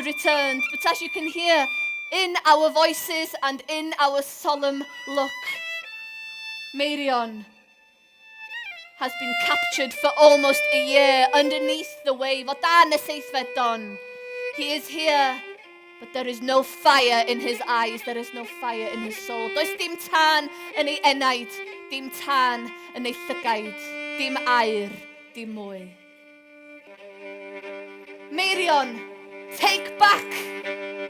returned. But as you can hear in our voices and in our solemn look, Meirion has been captured for almost a year underneath the wave. O dan y seithfed don. He is here, but there is no fire in his eyes. There is no fire in his soul. Does dim tân yn ei enaid, dim tân yn ei llygaid, dim aur, dim mwy. Meirion, take back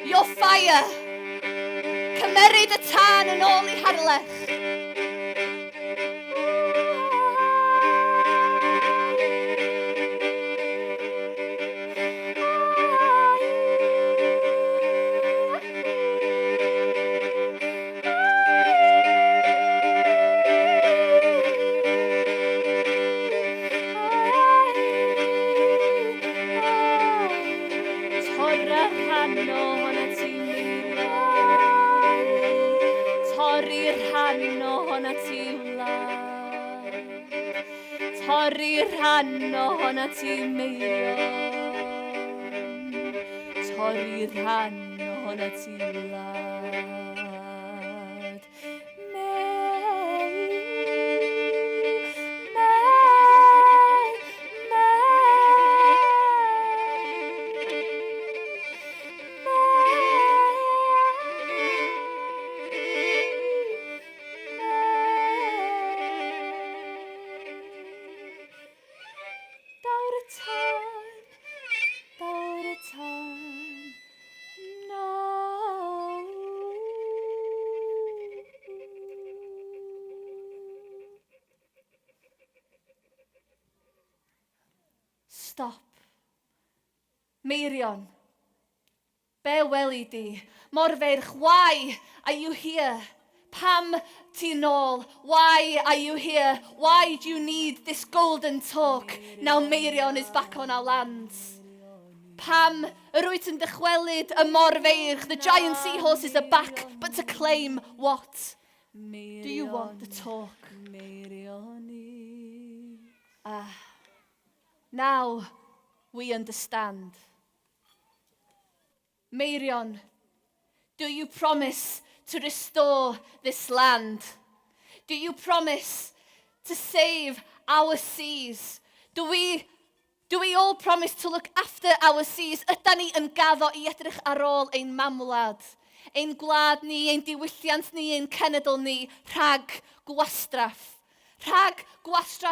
your fire. Cymeryd y tân yn ôl i Harlech. Torri'r rhan ohona ti Meirion. Torri'r rhan ohona ti wlad. Stop. Meirion, be weli di? Morferch, why are you here? Pam ti nôl? Why are you here? Why do you need this golden talk? Now Meirion is back on our lands. Pam rwyt yn dychwelyd y morfeirch? The giant seahorses are back, but to claim what? Do you want the talk? Now we understand. Meirion, do you promise to restore this land? Do you promise to save our seas? Do we all promise to look after our seas? Ydan ni yn gaddo I edrych ar ôl ein mamwlad, ein gwlad ni, ein diwylliant ni, ein cenedl ni, rhag gwastraff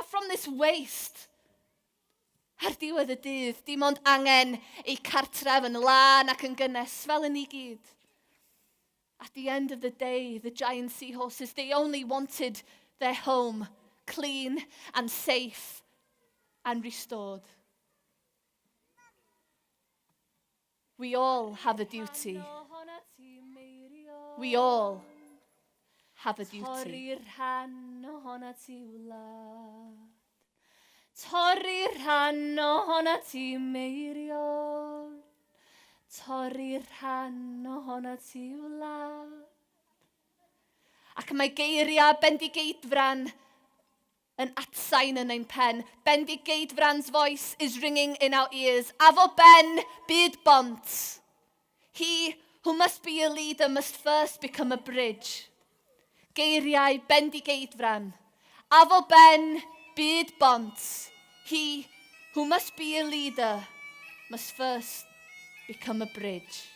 from this waste. Ar diwedd y dydd, dim ond angen eu cartref yn lan ac yn gynnes fel yn I gyd. At the end of the day, the giant seahorses, they only wanted their home clean and safe and restored. We all have a duty. We all have a duty. Torri'r rhan ohona ti Meirion. Torri'r rhan ohona ti wlad. Ac mae geiriau bendigeidfran yn atsain yn ein pen. Bendigeidfran's voice is ringing in our ears. Afo ben byd bont. He who must be a leader must first become a bridge. Geiriau bendigeidfran. Afo ben byd bont. He who must be a leader must first become a bridge.